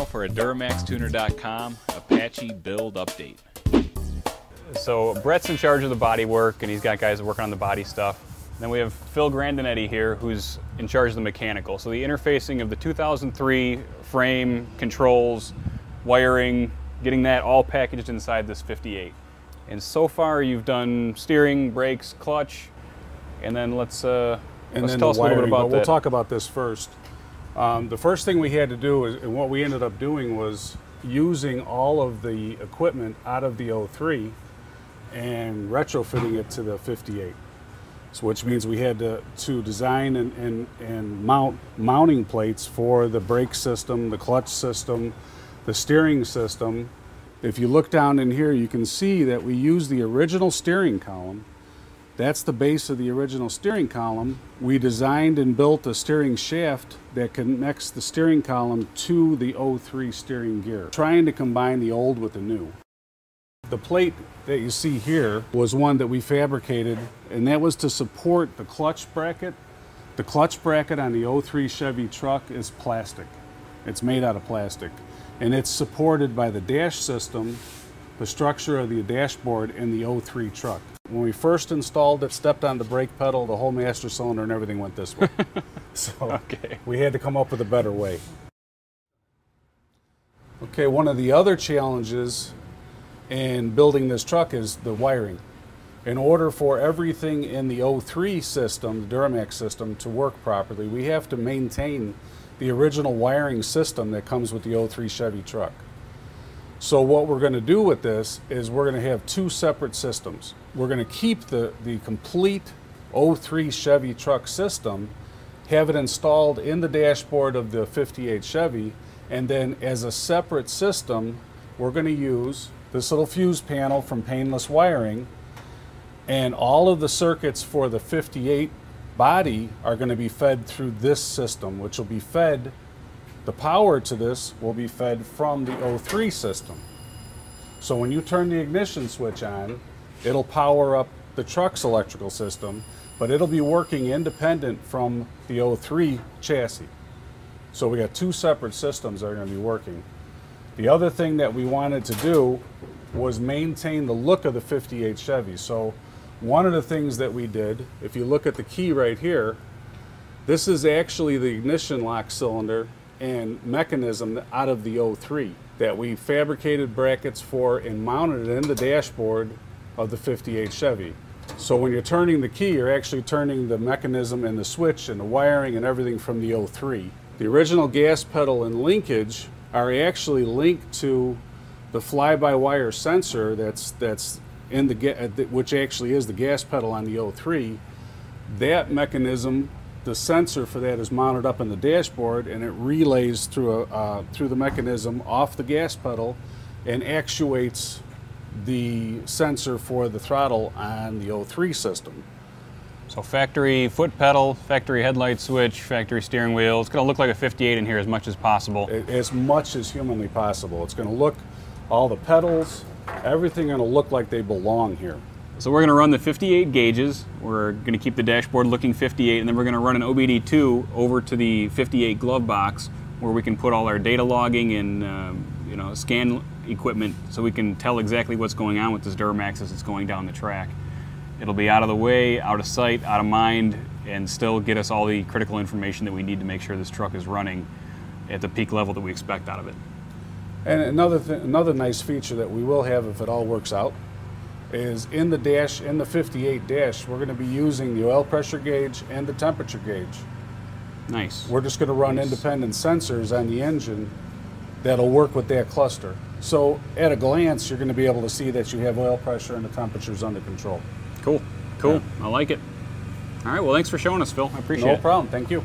now for a Duramaxtuner.com Apache Build Update. So Brett's in charge of the body work, and he's got guys working on the body stuff. Then we have Phil Grandinetti here, who's in charge of the mechanical. So the interfacing of the 2003 frame, controls, wiring, getting that all packaged inside this 58. And so far you've done steering, brakes, clutch, and then let's tell us a little bit about that. We'll talk about this first. The first thing we had to do, and what we ended up doing, was using all of the equipment out of the 03 and retrofitting it to the 58. So which means we had to design and mount mounting plates for the brake system, the clutch system, the steering system. If you look down in here, you can see that we use the original steering column. That's the base of the original steering column. We designed and built a steering shaft that connects the steering column to the 03 steering gear, trying to combine the old with the new. The plate that you see here was one that we fabricated, and that was to support the clutch bracket. The clutch bracket on the 03 Chevy truck is plastic. It's made out of plastic, and it's supported by the dash system, the structure of the dashboard in the 03 truck. When we first installed it, stepped on the brake pedal, the whole master cylinder and everything went this way. So we had to come up with a better way. Okay, one of the other challenges in building this truck is the wiring. In order for everything in the 03 system, the Duramax system, to work properly, we have to maintain the original wiring system that comes with the 03 Chevy truck. So what we're going to do with this is we're going to have two separate systems. We're going to keep the complete 03 Chevy truck system, have it installed in the dashboard of the 58 Chevy, and then as a separate system, we're going to use this little fuse panel from Painless Wiring, and all of the circuits for the 58 body are going to be fed through this system, which will be fed, the power to this will be fed from the 03 system. So when you turn the ignition switch on, it'll power up the truck's electrical system, but it'll be working independent from the 03 chassis. So we got two separate systems that are going to be working. The other thing that we wanted to do was maintain the look of the 58 Chevy. So one of the things that we did, if you look at the key right here, this is actually the ignition lock cylinder and mechanism out of the 03 that we fabricated brackets for and mounted it in the dashboard of the 58 Chevy. So when you're turning the key, you're actually turning the mechanism and the switch and the wiring and everything from the 03. The original gas pedal and linkage are actually linked to the fly-by-wire sensor that's in the which actually is the gas pedal on the 03. That mechanism, the sensor for that, is mounted up in the dashboard, and it relays through the mechanism off the gas pedal and actuates the sensor for the throttle on the 03 system. So factory foot pedal, factory headlight switch, factory steering wheel. It's going to look like a 58 in here as much as possible. As much as humanly possible. It's going to look, all the pedals, everything going to look like they belong here. So we're going to run the 58 gauges. We're going to keep the dashboard looking 58, and then we're going to run an OBD2 over to the 58 glove box where we can put all our data logging and scan equipment so we can tell exactly what's going on with this Duramax as it's going down the track. It'll be out of the way, out of sight, out of mind, and still get us all the critical information that we need to make sure this truck is running at the peak level that we expect out of it. And another nice feature that we will have, if it all works out, is in the dash, in the 58 dash, we're going to be using the oil pressure gauge and the temperature gauge. Nice. We're just going to run independent sensors on the engine that'll work with that cluster. So at a glance, you're going to be able to see that you have oil pressure and the temperatures under control. Cool. Cool. Yeah. I like it. All right. Well, thanks for showing us, Phil. I appreciate it. No problem. Thank you.